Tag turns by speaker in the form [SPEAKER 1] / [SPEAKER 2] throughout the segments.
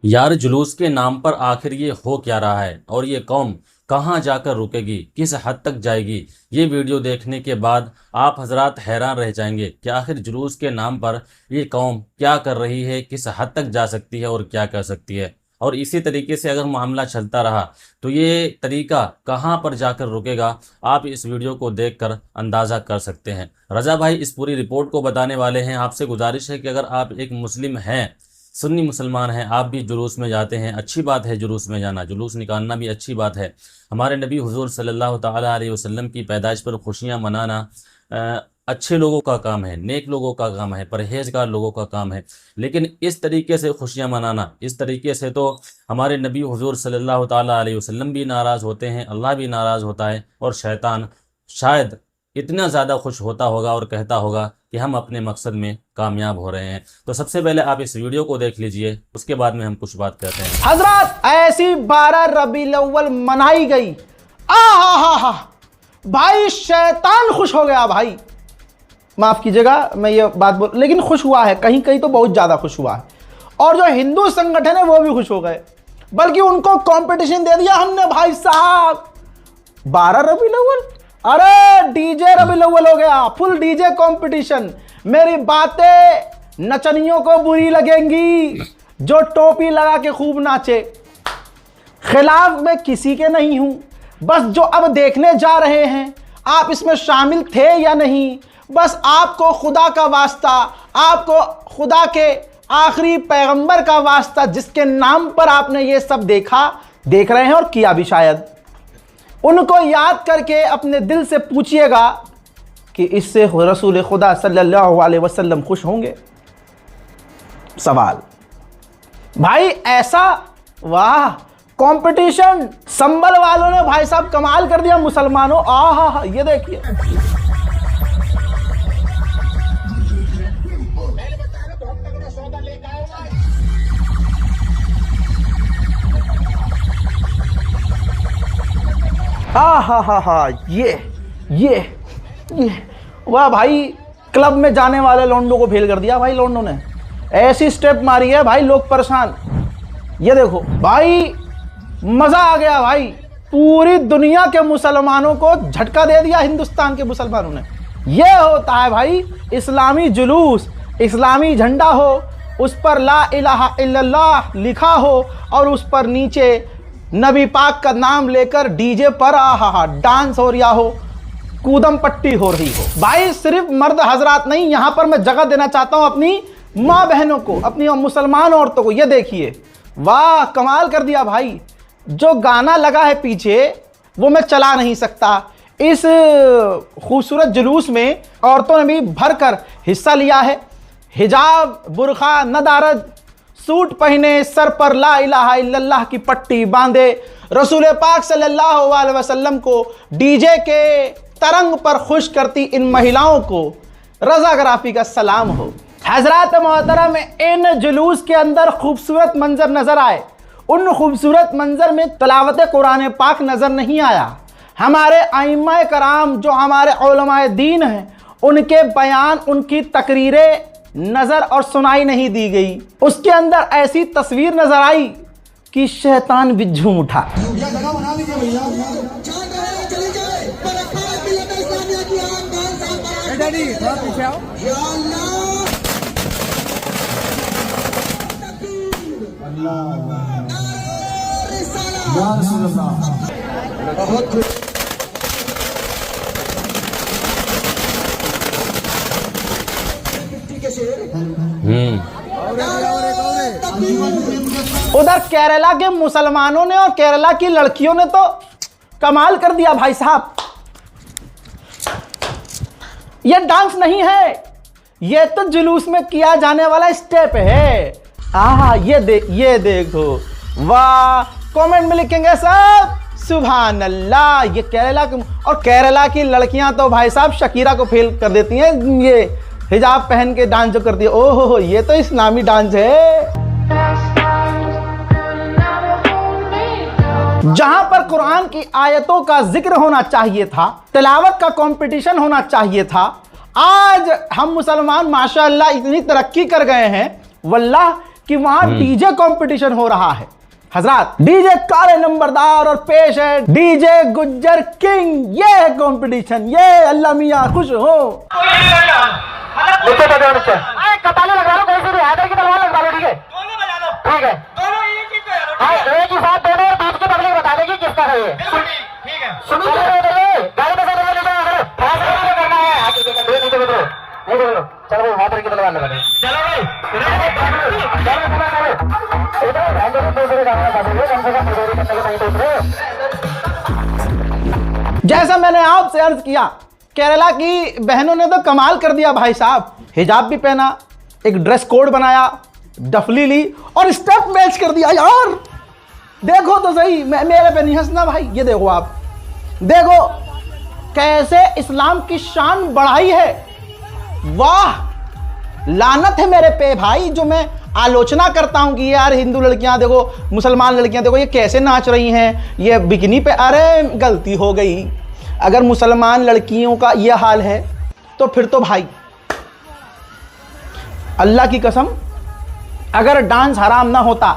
[SPEAKER 1] यार जुलूस के नाम पर आखिर ये हो क्या रहा है और ये कौम कहाँ जाकर रुकेगी, किस हद तक जाएगी। ये वीडियो देखने के बाद आप हजरात हैरान रह जाएंगे कि आखिर जुलूस के नाम पर ये कौम क्या कर रही है, किस हद तक जा सकती है और क्या कर सकती है। और इसी तरीके से अगर मामला चलता रहा तो ये तरीका कहाँ पर जाकर रुकेगा, आप इस वीडियो को देखकर अंदाज़ा कर सकते हैं। रजा भाई इस पूरी रिपोर्ट को बताने वाले हैं। आपसे गुजारिश है कि अगर आप एक मुस्लिम हैं, सुन्नी मुसलमान हैं, आप भी जुलूस में जाते हैं, अच्छी बात है जुलूस में जाना, जुलूस निकालना भी अच्छी बात है। हमारे नबी हुजूर सल्लल्लाहु ताला अलैहि वसल्लम की पैदाइश पर खुशियां मनाना अच्छे लोगों का काम है, नेक लोगों का काम है, परहेजगार लोगों का काम है। लेकिन इस तरीके से खुशियां मनाना, इस तरीके से तो हमारे नबी हुजूर सल्लल्लाहु ताला अलैहि वसल्लम भी नाराज़ होते हैं, अल्लाह भी नाराज़ होता है और शैतान शायद इतना ज़्यादा खुश होता होगा और कहता होगा कि हम अपने मकसद में कामयाब हो रहे हैं। तो सबसे पहले आप इस वीडियो को देख लीजिए, उसके बाद में हम कुछ बात करते हैं।
[SPEAKER 2] हजरत ऐसी 12 रबीउल अव्वल मनाई गई, हा भाई शैतान खुश हो गया। भाई माफ कीजिएगा मैं ये बात बोल, लेकिन खुश हुआ है, कहीं कहीं तो बहुत ज्यादा खुश हुआ है। और जो हिंदू संगठन है वो भी खुश हो गए, बल्कि उनको कंपटीशन दे दिया हमने। भाई साहब 12 रबीउल अव्वल, अरे डीजे रबीउल अव्वल हो गया, फुल डीजे कंपटीशन। मेरी बातें नचनियों को बुरी लगेंगी जो टोपी लगा के खूब नाचे, खिलाफ मैं किसी के नहीं हूं, बस जो अब देखने जा रहे हैं आप इसमें शामिल थे या नहीं, बस आपको खुदा का वास्ता, आपको खुदा के आखिरी पैगंबर का वास्ता जिसके नाम पर आपने ये सब देखा, देख रहे हैं और किया भी शायद, उनको याद करके अपने दिल से पूछिएगा कि इससे रसूल खुदा सल्लल्लाहु अलैहि वसल्लम खुश होंगे। सवाल भाई ऐसा, वाह कंपटीशन, संबल वालों ने भाई साहब कमाल कर दिया मुसलमानों। आहा ये देखिए, हा ये वाह भाई, क्लब में जाने वाले लोंडो को फेल कर दिया भाई। लोंडो ने ऐसी स्टेप मारी है भाई, लोग परेशान। ये देखो भाई, मजा आ गया भाई, पूरी दुनिया के मुसलमानों को झटका दे दिया हिंदुस्तान के मुसलमानों ने। ये होता है भाई इस्लामी जुलूस, इस्लामी झंडा हो, उस पर ला इलाहा इल्लल्लाह लिखा हो और उस पर नीचे नबी पाक का नाम लेकर डीजे पर आहा डांस हो रहा हो, कूदम पट्टी हो रही हो। भाई सिर्फ मर्द हजरात नहीं, यहां पर मैं जगह देना चाहता हूं अपनी माँ बहनों को, अपनी मुसलमान औरतों को। ये देखिए, वाह कमाल कर दिया भाई। जो गाना लगा है पीछे वो मैं चला नहीं सकता। इस खूबसूरत जुलूस में औरतों ने भी भरकर हिस्सा लिया है, हिजाब, बुरखा, नदारद, सूट पहने, सर पर ला इलाहा इल्लल्लाह की पट्टी बांधे, रसूल पाक सल्लल्लाहु अलैहि वसल्लम को डीजे के तरंग पर खुश करती इन महिलाओं को रज़ाग्राफी का सलाम हो। हजरात मोहतरम, इन जुलूस के अंदर खूबसूरत मंजर नजर आए, उन खूबसूरत मंजर में तलावत कुरान पाक नजर नहीं आया। हमारे आइम्मा कराम जो हमारे उलमाए दीन हैं, उनके बयान, उनकी तकरीरें नजर और सुनाई नहीं दी गई। उसके अंदर ऐसी तस्वीर नजर आई कि शैतान भी झूम उठा। उधर केरला के मुसलमानों ने और केरला की लड़कियों ने तो कमाल कर दिया भाई साहब। ये डांस नहीं है, ये तो जुलूस में किया जाने वाला स्टेप है। आहा ये देखो, वाह। कमेंट में लिखेंगे सब सुभान अल्लाह। ये केरला के, और केरला की लड़कियां तो भाई साहब शकीरा को फेल कर देती हैं। ये हिजाब पहन के डांस जो करती है, ओहो ये तो इस्लामी डांस है। जहां पर कुरान की आयतों का जिक्र होना चाहिए था, तिलावत का कंपटीशन होना चाहिए था, आज हम मुसलमान माशाअल्लाह इतनी तरक्की कर गए हैं वल्लाह कि वहां डीजे कंपटीशन हो रहा है। हजरात, डीजे काले नंबरदार और पेश है डीजे गुज्जर किंग। ये है कंपटीशन, ये अल्लाह मियां खुश हो।
[SPEAKER 3] कताले लगवा लो, कोई सी भी हैदर की तलवार लगवा लो, ठीक है? ठीक है, एक ही साथ दोनों और बीच की पब्लिक बता देगी किसका है ये। ठीक है, सुनिए गाड़ी में करना है, चलो हैदर की तलवार लगा दे। चलो
[SPEAKER 2] जैसा मैंने आपसे अर्ज किया, केरला की बहनों ने तो कमाल कर दिया भाई साहब। हिजाब भी पहना, एक ड्रेस कोड बनाया, डफली ली और स्टेप मैच कर दिया। यार देखो तो सही, मेरे पे नहीं हंसना भाई। ये देखो, आप देखो कैसे इस्लाम की शान बढ़ाई है। वाह, लानत है मेरे पे भाई, जो मैं आलोचना करता हूं कि यार हिंदू लड़कियां देखो, मुसलमान लड़कियां देखो, ये कैसे नाच रही हैं, ये बिकिनी पे। अरे गलती हो गई, अगर मुसलमान लड़कियों का ये हाल है तो फिर तो भाई अल्लाह की कसम, अगर डांस हराम ना होता,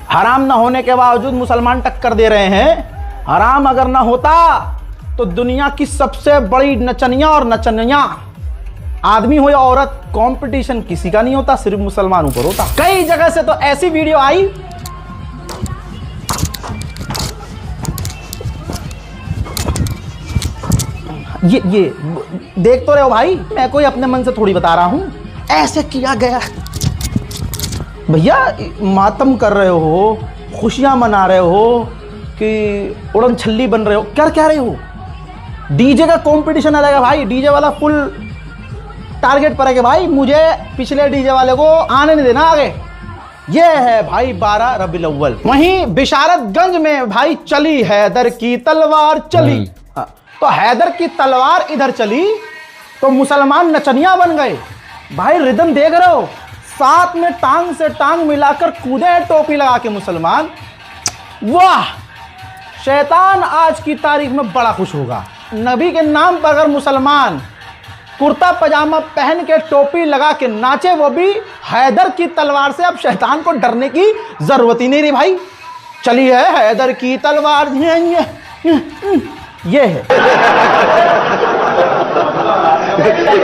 [SPEAKER 2] हराम ना होने के बावजूद मुसलमान टक्कर दे रहे हैं, हराम अगर ना होता तो दुनिया की सबसे बड़ी नचनिया और नचनिया, आदमी हो या औरत, कंपटीशन किसी का नहीं होता, सिर्फ मुसलमानों पर होता। कई जगह से तो ऐसी वीडियो आई, ये देख तो रहे हो भाई, मैं कोई अपने मन से थोड़ी बता रहा हूं, ऐसे किया गया। भैया मातम कर रहे हो, खुशियां मना रहे हो कि उड़न छल्ली बन रहे हो, क्या रहे हो? डीजे का कंपटीशन आ जाएगा भाई, डीजे वाला फुल टारगेट पर है कि भाई मुझे पिछले डीजे वाले को आने नहीं देना आगे। ये है भाई 12 रबीउल अव्वल। वहीं बिशारतगंज में भाई चली हैदर की तलवार चली। तो हैदर की तलवार इधर चली तो मुसलमान नचनिया बन गए। भाई रिदम देख रहे हो, साथ में टांग से टांग मिलाकर कूदे टोपी लगा के मुसलमान। वाह, शैतान आज की तारीख में बड़ा खुश होगा। नबी के नाम पर अगर मुसलमान कुर्ता पजामा पहन के टोपी लगा के नाचे, वो भी हैदर की तलवार से, अब शैतान को डरने की जरूरत ही नहीं रही भाई। चली है हैदर की तलवार, ये है।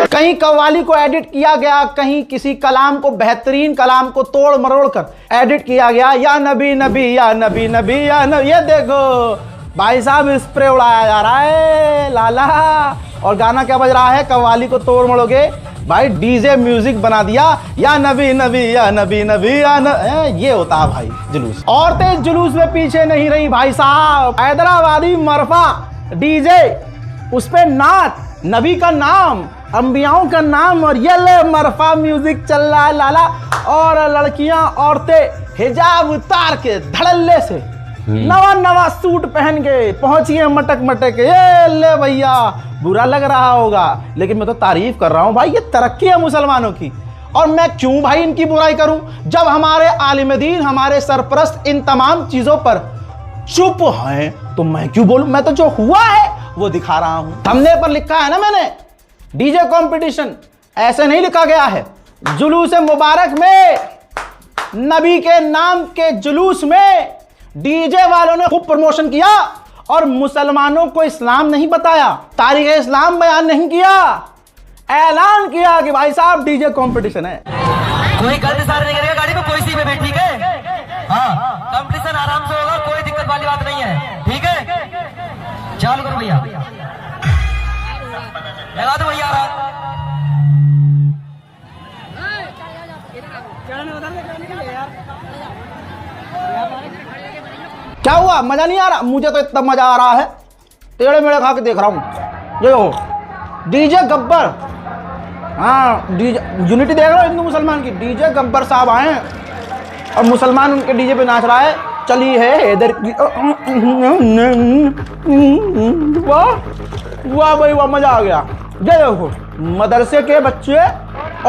[SPEAKER 2] कहीं कव्वाली को एडिट किया गया, कहीं किसी कलाम को, बेहतरीन कलाम को तोड़ मरोड़ कर एडिट किया गया। या नबी नबी, या नबी नबी, या नबी। ये देखो भाई साहब, स्प्रे उड़ाया जा रहा है लाला, और गाना क्या बज रहा है? कव्वाली को तोड़ मरोगे भाई, डीजे म्यूजिक बना दिया। या नबी नबी, या नबी नबी, या ये होता है भाई जुलूस। औरतें इस जुलूस में पीछे नहीं रही भाई साहब। हैदराबादी मरफा डीजे, उस पे नाच, नबी का नाम, अंबियाओं का नाम, और ये ले मरफा म्यूजिक चल रहा है लाला। और लड़कियां, औरतें हिजाब उतार के धड़ल्ले से नवा नवा सूट पहन के पहुंची है मटक मटक। ये ले भैया, बुरा लग रहा होगा लेकिन मैं तो तारीफ कर रहा हूं भाई, ये तरक्की है मुसलमानों की। और मैं क्यों भाई इनकी बुराई करूं, जब हमारे आलिम दीन, हमारे सरपरस्त इन तमाम चीजों पर चुप हैं, तो मैं क्यों बोलूं? मैं तो जो हुआ है वो दिखा रहा हूं। थंबनेल पर लिखा है ना मैंने, डीजे कंपटीशन, ऐसे नहीं लिखा गया है। जुलूस मुबारक में, नबी के नाम के जुलूस में डीजे वालों ने खूब प्रमोशन किया और मुसलमानों को इस्लाम नहीं बताया, तारीख इस्लाम बयान नहीं किया, ऐलान किया कि भाई साहब डीजे कंपटीशन है।
[SPEAKER 3] कोई गलत इशारा नहीं करेगा गाड़ी में, कोई सी में भी, ठीक है? हाँ, कंपटीशन आराम से होगा, कोई दिक्कत वाली बात नहीं है, ठीक है? चालू करो भैया, लगा दो भैया।
[SPEAKER 2] क्या हुआ, मजा नहीं आ रहा? मुझे तो इतना मजा आ रहा है, टेढ़े मेढ़े खा के देख रहा हूं। ये हो डीजे गब्बर, हाँ डीजे यूनिटी देख रहे हो हिंदू मुसलमान की। डीजे गब्बर साहब आए हैं और मुसलमान उनके डीजे पे नाच रहा है। चली है हैदर की, वाह वाह भाई वाह, मजा आ गया। ये देखो मदरसे के बच्चे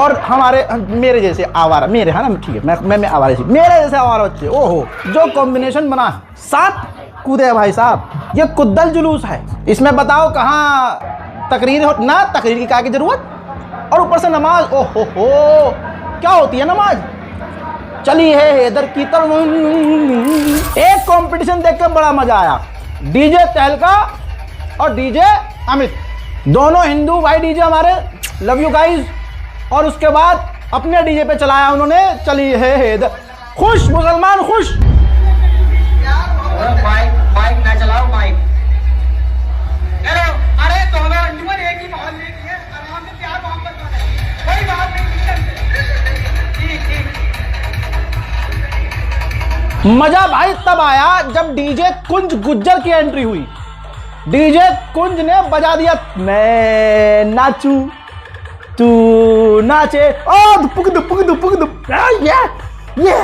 [SPEAKER 2] और हमारे, मेरे जैसे आवारा, मेरे है ना, ठीक है, मैं आवारा सी, मेरे जैसे आवारा बच्चे, ओहो जो कॉम्बिनेशन बना, साथ कूदे भाई साहब। ये कुद्दल जुलूस है, इसमें बताओ कहाँ तकरीर हो ना, तकरीर की क्या की जरूरत, और ऊपर से नमाज। ओहो हो, क्या होती है नमाज? चली है हैदर की तरफ। एक कंपटीशन देखकर बड़ा मजा आया, डीजे तहलका और डीजे अमित, दोनों हिंदू भाई डीजे हमारे, लव यू गाइस। और उसके बाद अपने डीजे पे चलाया उन्होंने चली है हैदर। खुश मुसलमान खुश।
[SPEAKER 3] माइक ना चलाओ माइक। अरे दोनों अंजुमन एक ही माहौल में है, आराम से प्यार मोहब्बत वाला है, कोई बात नहीं। ठीक।
[SPEAKER 2] मजा भाई तब आया जब डीजे कुंज गुज्जर की एंट्री हुई। डीजे कुंज ने बजा दिया मैं नाचू तू नाचे, ओ दुपुक दुपुक दुपुक दुप। ये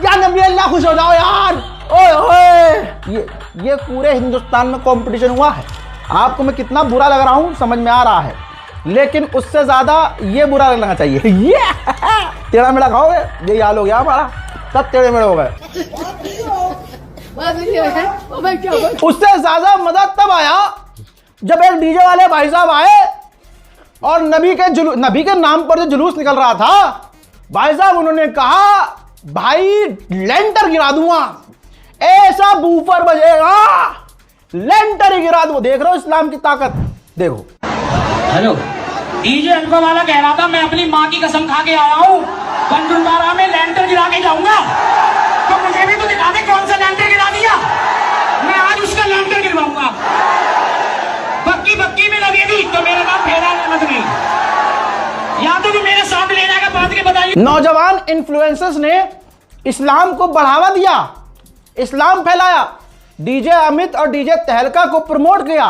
[SPEAKER 2] या नबी अल्लाह खुश हो जाओ यार। ओए ओए ये पूरे हिंदुस्तान में कंपटीशन हुआ है। आपको मैं कितना बुरा लग रहा हूं समझ में आ रहा है, लेकिन उससे ज्यादा ये बुरा लगना चाहिए। ये टेढ़ा मेढ़ा खाओगे, ये हाल हो गया हमारा, सब टेढ़े मेढ़े हो गए। उससे ज्यादा मजा तब आया जब एक डीजे वाले भाई साहब आए और नबी के नाम पर जो जुलूस निकल रहा था, भाई साहब उन्होंने कहा भाई लेंटर गिरा दूंगा, ऐसा बूफर बजेगा लेंटर ही गिरा दूंगा। देख रहे हो इस्लाम की ताकत, देखो।
[SPEAKER 4] हेलो, डीजे अल्फा वाला कह रहा था मैं अपनी माँ की कसम खा के आया हूँ, बंडुलबारा में लेंटर गिरा के जाऊंगा, तो मुझे भी तो दिखा दे कौन सा लेंटर गिरा दिया, मैं आज उसका लेंटर गिरवाऊंगा। बक्की बक्की में लगेगी तो मेरा नाम फेरा अहमद नहीं, या तो मेरे साथ ले जाएगा, बात के बताइए।
[SPEAKER 2] नौजवान इन्फ्लुएंसर्स ने इस्लाम को बढ़ावा दिया, इस्लाम फैलाया, डीजे अमित और डीजे तहलका को प्रमोट किया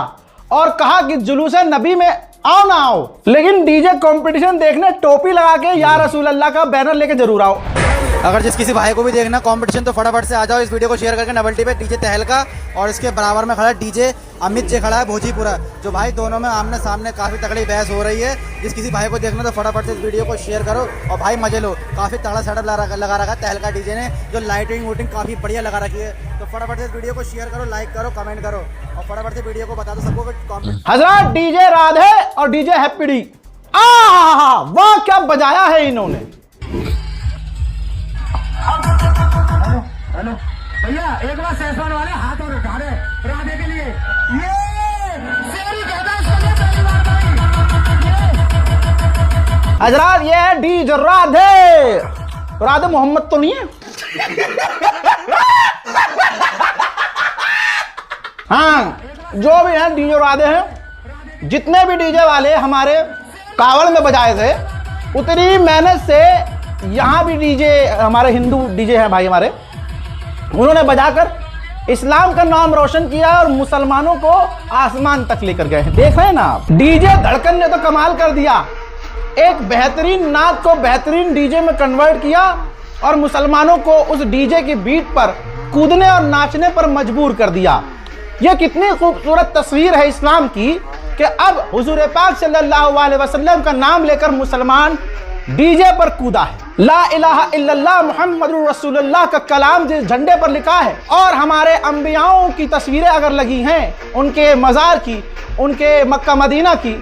[SPEAKER 2] और कहा कि जुलूस नबी में आओ ना आओ, लेकिन डीजे कंपटीशन देखने टोपी लगा के या रसूल अल्लाह का बैनर लेके जरूर आओ।
[SPEAKER 5] अगर जिस किसी भाई को भी देखना कंपटीशन तो फटाफट से आ जाओ, इस वीडियो को शेयर करके नवल्टी पे डीजे तहलका और इसके बराबर में खड़ा है डीजे अमित जी खड़ा है भोजीपुरा, जो भाई दोनों में आमने सामने काफी तगड़ी बहस हो रही है। जिस किसी भाई को देखना तो फटाफट से इस वीडियो को शेयर करो और भाई मजे लो। काफी तगड़ा सेटअप लगा रखा है तहलका डीजे ने, जो लाइटिंग वूटिंग काफी बढ़िया लगा रखी है। तो फटाफट से इस वीडियो को शेयर करो, लाइक करो, कमेंट करो और फटाफट से वीडियो को बता दो सबको।
[SPEAKER 2] हजरत डीजे राधे और डीजे हैप्पी डी, वाह क्या बजाया है इन्होंने।
[SPEAKER 3] हेलो भैया, एक बार सैसवान वाले हाथ और उठा रहे राधे के लिए, ये शेरी कहता है
[SPEAKER 2] हजरात, ये है डीजे राधे। राधे मोहम्मद तो नहीं है। हाँ, जो भी है डीजे राधे हैं। जितने भी डीजे वाले हमारे कावड़ में बजाए थे, उतनी मेहनत से यहाँ भी डीजे हमारे हिंदू डीजे हैं भाई हमारे, उन्होंने बजाकर इस्लाम का नाम रोशन किया और मुसलमानों को आसमान तक लेकर गए हैं। देख रहे हैं ना आप, डीजे धड़कन ने तो कमाल कर दिया, एक बेहतरीन नाच को बेहतरीन डीजे में कन्वर्ट किया और मुसलमानों को उस डीजे की बीट पर कूदने और नाचने पर मजबूर कर दिया। यह कितनी खूबसूरत तस्वीर है इस्लाम की कि अब हुजूर पाक सल्लल्लाहु अलैहि वसल्लम का नाम लेकर मुसलमान डीजे पर कूदा है। ला इलाहा इल्लल्लाह मुहम्मदुर रसूलुल्लाह का कलाम जिस झंडे पर लिखा है और हमारे अंबियाओं की तस्वीरें अगर लगी हैं, उनके मज़ार की, उनके मक्का मदीना की,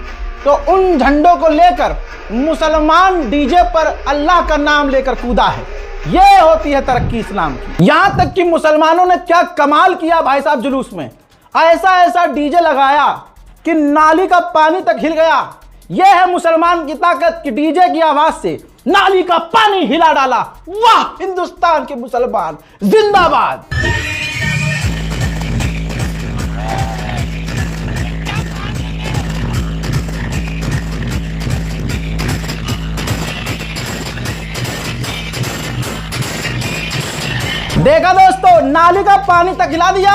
[SPEAKER 2] तो उन झंडों को लेकर मुसलमान डीजे पर अल्लाह का नाम लेकर कूदा है। ये होती है तरक्की इस्लाम की। यहाँ तक कि मुसलमानों ने क्या कमाल किया भाई साहब जुलूस में, ऐसा ऐसा डीजे लगाया कि नाली का पानी तक हिल गया। यह है मुसलमान की ताकत कि डीजे की आवाज से नाली का पानी हिला डाला। वाह हिंदुस्तान के मुसलमान जिंदाबाद। देखा दोस्तों, नाली का पानी तक हिला दिया।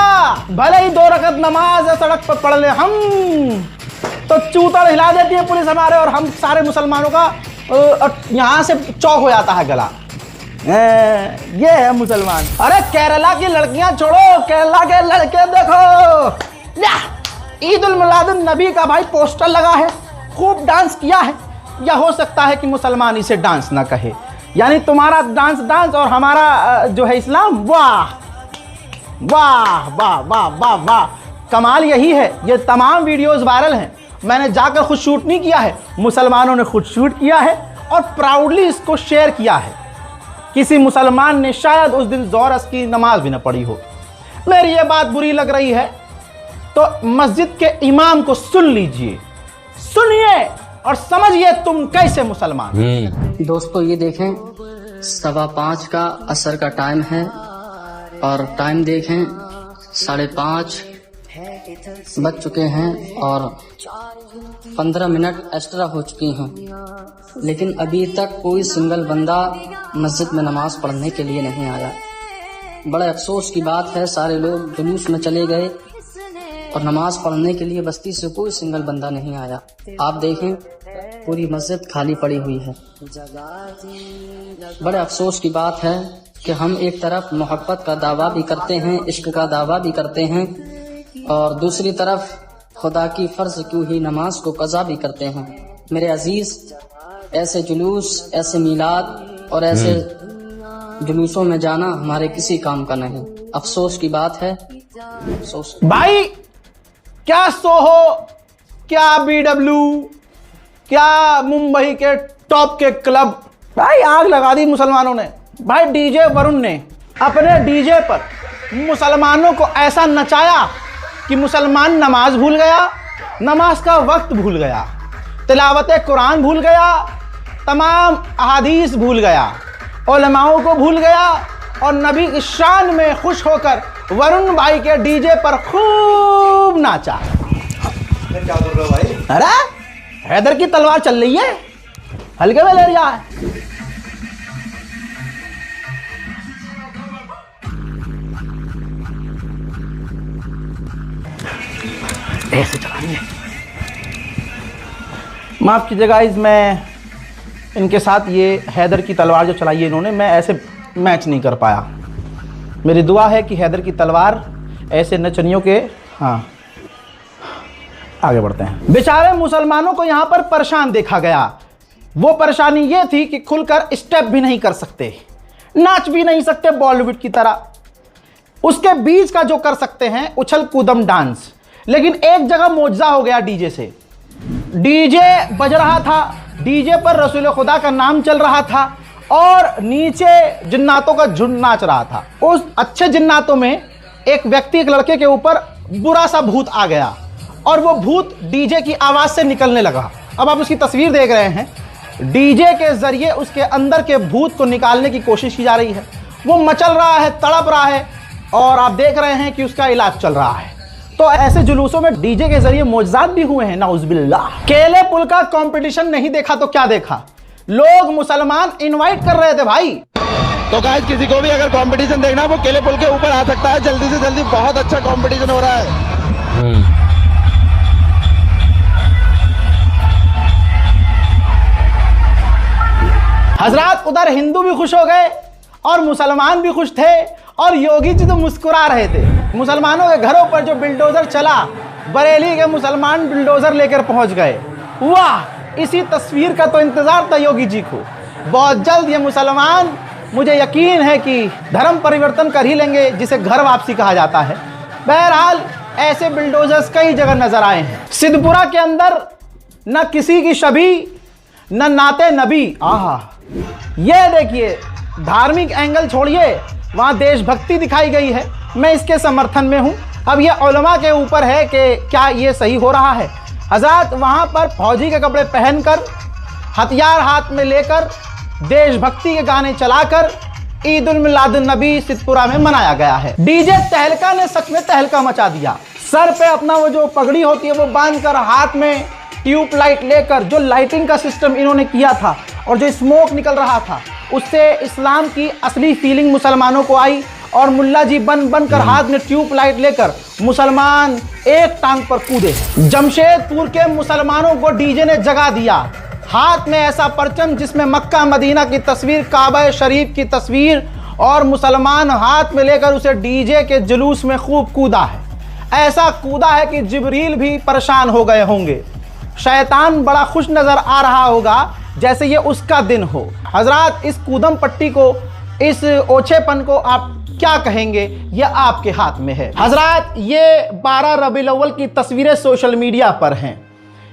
[SPEAKER 2] भले ही 2 रकत नमाज सड़क पर पढ़ ले हम, तो चूतड़ हिला देती है पुलिस हमारे, और हम सारे मुसलमानों का यहाँ से चौक हो जाता है गला। ये है मुसलमान। अरे केरला की लड़कियां छोड़ो, केरला के लड़के देखो, ईद उल मिलादुन नबी का भाई पोस्टर लगा है, खूब डांस किया है। या हो सकता है कि मुसलमान इसे डांस ना कहे, यानी तुम्हारा डांस डांस और हमारा जो है इस्लाम। वाह वाह वाह वाह वाह वाह, कमाल यही है। ये तमाम वीडियोस वायरल हैं, मैंने जाकर खुद शूट नहीं किया है, मुसलमानों ने खुद शूट किया है और प्राउडली इसको शेयर किया है। किसी मुसलमान ने शायद उस दिन ज़ोहर की नमाज भी न पढ़ी हो। मेरी ये बात बुरी लग रही है तो मस्जिद के इमाम को सुन लीजिए, सुनिए और समझिए तुम कैसे मुसलमान।
[SPEAKER 6] दोस्तों ये देखें 5:15 का असर का टाइम है और टाइम देखें 5:30 बज चुके हैं और 15 मिनट एक्स्ट्रा हो चुकी हैं, लेकिन अभी तक कोई सिंगल बंदा मस्जिद में नमाज पढ़ने के लिए नहीं आया। बड़े अफसोस की बात है, सारे लोग जुलूस में चले गए और नमाज पढ़ने के लिए बस्ती से कोई सिंगल बंदा नहीं आया। आप देखें पूरी मस्जिद खाली पड़ी हुई है। बड़े अफसोस की बात है कि हम एक तरफ मोहब्बत का दावा भी करते हैं, इश्क का दावा भी करते हैं और दूसरी तरफ खुदा की फर्ज क्यों ही नमाज को कज़ा भी करते हैं। मेरे अजीज, ऐसे जुलूस, ऐसे मीलाद और ऐसे जुलूसों में जाना हमारे किसी काम का नहीं। अफसोस की बात है। अफसोस
[SPEAKER 2] भाई, क्या सोहो, क्या BW, क्या मुंबई के टॉप के क्लब, भाई आग लगा दी मुसलमानों ने। भाई डीजे वरुण ने अपने डीजे पर मुसलमानों को ऐसा नचाया कि मुसलमान नमाज भूल गया, नमाज का वक्त भूल गया, तिलावत कुरान भूल गया, तमाम अहादीस भूल गया, उलमाओं को भूल गया और नबी की शान में खुश होकर वरुण भाई के डीजे पर खूब नाचा।
[SPEAKER 5] क्या बोल रहे हो भाई?
[SPEAKER 2] अरे हैदर की तलवार चल रही है, हल्के में ले रहा है। ऐसे चलाएंगे। माफ कीजिएगा गाइस, मैं इनके साथ ये हैदर की तलवार जो चलाई है इन्होंने, मैं ऐसे मैच नहीं कर पाया। मेरी दुआ है कि हैदर की तलवार ऐसे नचनियों के, हाँ आगे बढ़ते हैं। बेचारे मुसलमानों को यहाँ पर परेशान देखा गया। वो परेशानी ये थी कि खुलकर स्टेप भी नहीं कर सकते, नाच भी नहीं सकते बॉलीवुड की तरह, उसके बीच का जो कर सकते हैं उछल कूदम डांस। लेकिन एक जगह मोजा हो गया डीजे से। डीजे बज रहा था, डीजे पर रसूल खुदा का नाम चल रहा था और नीचे जिन्नातों का झुंड नाच रहा था। उस अच्छे जिन्नातों में एक व्यक्ति, एक लड़के के ऊपर बुरा सा भूत आ गया और वो भूत डीजे की आवाज से निकलने लगा। अब आप उसकी तस्वीर देख रहे हैं, डीजे के जरिए उसके अंदर के भूत को निकालने की कोशिश की जा रही है। वो मचल रहा है, तड़प रहा है और आप देख रहे हैं कि उसका इलाज चल रहा है। तो ऐसे जुलूसों में डीजे के जरिए मोजात भी हुए हैं, नाउज़ुबिल्लाह। केले पुल का कंपटीशन नहीं देखा तो क्या देखा, लोग मुसलमान इनवाइट कर रहे थे भाई।
[SPEAKER 7] तो गाइस, किसी को भी अगर कंपटीशन देखना है वो केले पुल के ऊपर आ सकता है जल्दी से जल्दी, बहुत अच्छा कंपटीशन हो रहा है।
[SPEAKER 2] हजरात, उधर हिंदू भी खुश हो गए और मुसलमान भी खुश थे और योगी जी तो मुस्कुरा रहे थे। मुसलमानों के घरों पर जो बिल्डोजर चला, बरेली के मुसलमान बिल्डोजर लेकर पहुंच गए। वाह, इसी तस्वीर का तो इंतजार था योगी जी को। बहुत जल्द ये मुसलमान, मुझे यकीन है कि धर्म परिवर्तन कर ही लेंगे, जिसे घर वापसी कहा जाता है। बहरहाल ऐसे बिल्डोजर्स कई जगह नजर आए हैं। सिद्धपुरा के अंदर न किसी की शबी न नाते नबी। आहा, ये देखिए, धार्मिक एंगल छोड़िए, वहाँ देशभक्ति दिखाई गई है। मैं इसके समर्थन में हूँ। अब ये उलमा के ऊपर है कि क्या ये सही हो रहा है। हज़रात, वहाँ पर फौजी के कपड़े पहनकर, हथियार हाथ में लेकर, देशभक्ति के गाने चलाकर ईद उल मिलादुन नबी सिद्धपुरा में मनाया गया है। डीजे तहलका ने सच में तहलका मचा दिया। सर पे अपना वो जो पगड़ी होती है वो बांधकर, हाथ में ट्यूब लाइट लेकर, जो लाइटिंग का सिस्टम इन्होंने किया था और जो स्मोक निकल रहा था, उससे इस्लाम की असली फीलिंग मुसलमानों को आई और मुल्ला जी बनकर हाथ में ट्यूब लाइट लेकर मुसलमान एक टांग पर कूदे। जमशेदपुर के मुसलमानों को डीजे ने जगा दिया। हाथ में ऐसा परचम जिसमें मक्का मदीना की तस्वीर, काबा शरीफ की तस्वीर, और मुसलमान हाथ में लेकर उसे डीजे के जुलूस में खूब कूदा है। ऐसा कूदा है कि जिब्रील भी परेशान हो गए होंगे। शैतान बड़ा खुश नजर आ रहा होगा जैसे ये उसका दिन हो। हजरात, इस कूदम पट्टी को, इस ओछेपन को आप क्या कहेंगे, ये आपके हाथ में है। हजरात, ये 12 रबीउल अव्वल की तस्वीरें सोशल मीडिया पर हैं।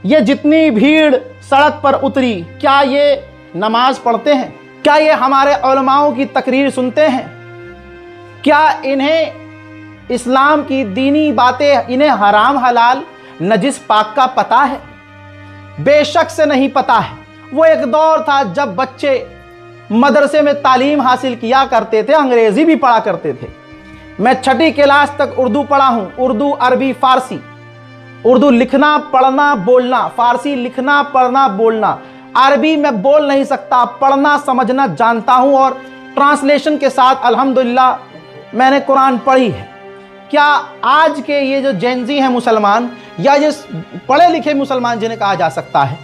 [SPEAKER 2] ये जितनी भीड़ सड़क पर उतरी, क्या ये नमाज पढ़ते हैं? क्या ये हमारे उलमाओं की तकरीर सुनते हैं? क्या इन्हें इस्लाम की दीनी बातें, इन्हें हराम हलाल नजिस पाक का पता है? बेशक से नहीं पता है। वो एक दौर था जब बच्चे मदरसे में तालीम हासिल किया करते थे, अंग्रेजी भी पढ़ा करते थे। मैं 6ठी क्लास तक उर्दू पढ़ा हूं, उर्दू, अरबी, फारसी। उर्दू लिखना पढ़ना बोलना, फारसी लिखना पढ़ना बोलना, अरबी में बोल नहीं सकता, पढ़ना समझना जानता हूं और ट्रांसलेशन के साथ अल्हम्दुलिल्लाह मैंने कुरान पढ़ी है। क्या आज के ये जो जेनजी हैं मुसलमान, या ये पढ़े लिखे मुसलमान जिन्हें कहा जा सकता है,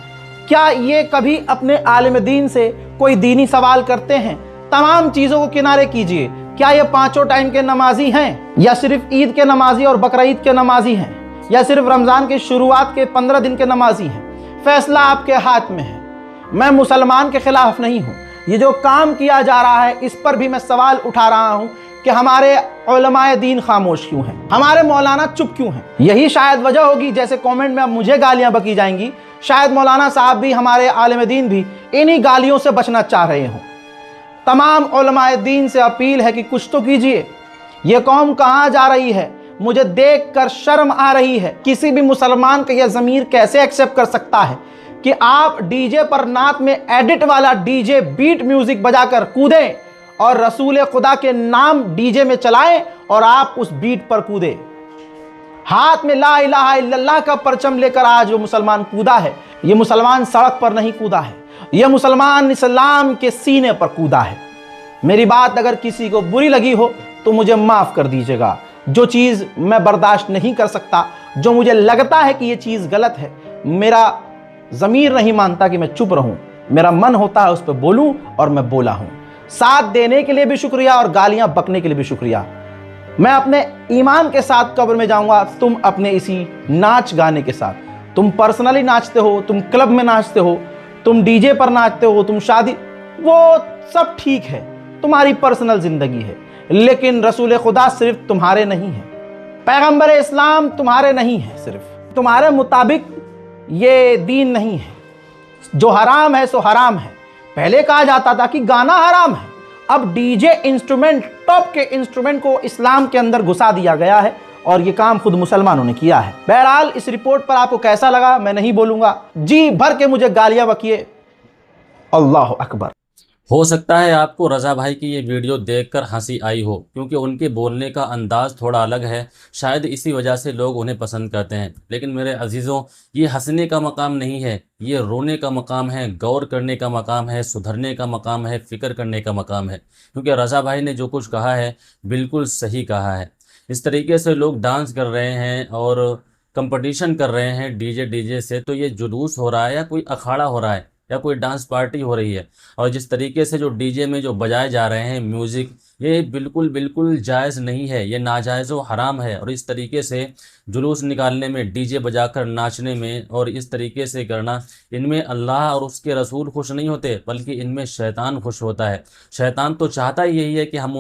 [SPEAKER 2] क्या ये कभी अपने आलिम दीन से कोई दीनी सवाल करते हैं? तमाम चीज़ों को किनारे कीजिए, क्या ये 5 टाइम के नमाजी हैं, या सिर्फ ईद के नमाजी और बकरा ईद के नमाजी हैं, या सिर्फ रमज़ान के शुरुआत के 15 दिन के नमाजी हैं? फैसला आपके हाथ में है। मैं मुसलमान के खिलाफ नहीं हूँ। ये जो काम किया जा रहा है इस पर भी मैं सवाल उठा रहा हूँ कि हमारे उलमाए दीन खामोश क्यों हैं, हमारे मौलाना चुप क्यों हैं? यही शायद वजह होगी, जैसे कमेंट में अब मुझे गालियां बकी जाएंगी, शायद मौलाना साहब भी, हमारे आलिम दीन भी इन्हीं गालियों से बचना चाह रहे हों। तमाम उलमाए दीन से अपील है कि कुछ तो कीजिए। ये कौम कहाँ जा रही है? मुझे देखकर शर्म आ रही है। किसी भी मुसलमान का यह ज़मीर कैसे एक्सेप्ट कर सकता है कि आप डीजे पर नात में एडिट वाला डीजे बीट म्यूजिक बजाकर कूदें और रसूल खुदा के नाम डीजे में चलाएं और आप उस बीट पर कूदे। हाथ में ला इलाहा इल्लल्लाह का परचम लेकर आज वो मुसलमान कूदा है। ये मुसलमान सड़क पर नहीं कूदा है, यह मुसलमान इस्लाम के सीने पर कूदा है। मेरी बात अगर किसी को बुरी लगी हो तो मुझे माफ कर दीजिएगा। जो चीज़ मैं बर्दाश्त नहीं कर सकता, जो मुझे लगता है कि ये चीज़ गलत है, मेरा ज़मीर नहीं मानता कि मैं चुप रहूं, मेरा मन होता है उस पर बोलूं और मैं बोला हूं। साथ देने के लिए भी शुक्रिया और गालियां बकने के लिए भी शुक्रिया। मैं अपने ईमान के साथ कब्र में जाऊंगा, तुम अपने इसी नाच गाने के साथ। तुम पर्सनली नाचते हो, तुम क्लब में नाचते हो, तुम डीजे पर नाचते हो, तुम शादी, वो सब ठीक है, तुम्हारी पर्सनल जिंदगी है, लेकिन रसूल खुदा सिर्फ तुम्हारे नहीं है, पैगंबर इस्लाम तुम्हारे नहीं है, सिर्फ तुम्हारे मुताबिक ये दीन नहीं है। जो हराम है सो हराम है। पहले कहा जाता था कि गाना हराम है, अब डीजे इंस्ट्रूमेंट, टॉप के इंस्ट्रूमेंट को इस्लाम के अंदर घुसा दिया गया है और ये काम खुद मुसलमानों ने किया है। बहरहाल इस रिपोर्ट पर आपको कैसा लगा मैं नहीं बोलूंगा, जी भर के मुझे गालियां बकिए। अल्लाह अकबर।
[SPEAKER 1] हो सकता है आपको रज़ा भाई की ये वीडियो देखकर हंसी आई हो, क्योंकि उनके बोलने का अंदाज़ थोड़ा अलग है, शायद इसी वजह से लोग उन्हें पसंद करते हैं। लेकिन मेरे अजीज़ों, ये हंसने का मकाम नहीं है, ये रोने का मकाम है, गौर करने का मकाम है, सुधरने का मकाम है, फ़िक्र करने का मकाम है। क्योंकि रज़ा भाई ने जो कुछ कहा है बिल्कुल सही कहा है। इस तरीके से लोग डांस कर रहे हैं और कंपटीशन कर रहे हैं डीजे से, तो ये जुलूस हो रहा है या कोई अखाड़ा हो रहा है या कोई डांस पार्टी हो रही है? और जिस तरीके से जो डीजे में जो बजाए जा रहे हैं म्यूज़िक, ये बिल्कुल जायज़ नहीं है, ये नाजायज़ व हराम है। और इस तरीके से जुलूस निकालने में, डीजे बजाकर नाचने में और इस तरीके से करना, इनमें अल्लाह और उसके रसूल खुश नहीं होते, बल्कि इनमें शैतान खुश होता है। शैतान तो चाहता ही यही है कि हम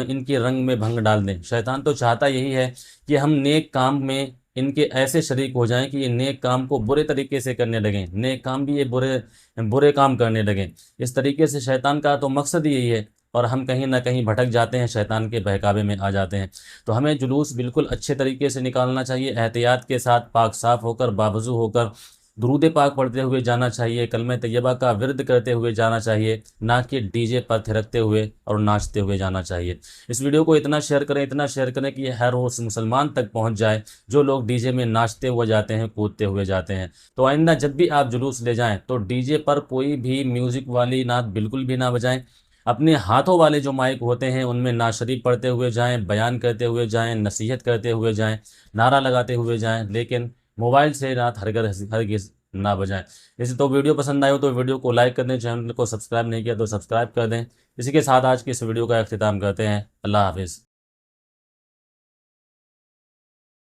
[SPEAKER 1] इनके रंग में भंग डाल दें। शैतान तो चाहता यही है कि हम नेक काम में इनके ऐसे शरीक हो जाएं कि ये नेक काम को बुरे तरीके से करने लगें, नेक काम भी ये बुरे काम करने लगें। इस तरीके से शैतान का तो मकसद ही यही है, और हम कहीं ना कहीं भटक जाते हैं, शैतान के बहकावे में आ जाते हैं। तो हमें जुलूस बिल्कुल अच्छे तरीके से निकालना चाहिए, एहतियात के साथ, पाक साफ़ होकर, बावजू होकर, दुरूद पाक पढ़ते हुए जाना चाहिए, कलमे तैयबा का विर्द करते हुए जाना चाहिए, ना कि डीजे पर थिरकते हुए और नाचते हुए जाना चाहिए। इस वीडियो को इतना शेयर करें कि हर उस मुसलमान तक पहुंच जाए जो लोग डीजे में नाचते हुए जाते हैं, कूदते हुए जाते हैं। तो आइंदा जब भी आप जुलूस ले जाएं तो डीजे पर कोई भी म्यूज़िक वाली नात बिल्कुल भी ना बजाएं। अपने हाथों वाले जो माइक होते हैं उनमें नात शरीफ पढ़ते हुए जाएं, बयान करते हुए जाएं, नसीहत करते हुए जाएं, नारा लगाते हुए जाएं, लेकिन मोबाइल से नात हरगिज़ ना बजाएं। इसी तो वीडियो पसंद आए हो तो वीडियो को लाइक कर दें, चैनल को सब्सक्राइब नहीं किया तो सब्सक्राइब कर दें। इसी के साथ आज की इस वीडियो का अख्तिताम करते हैं। अल्लाह हाफिज़।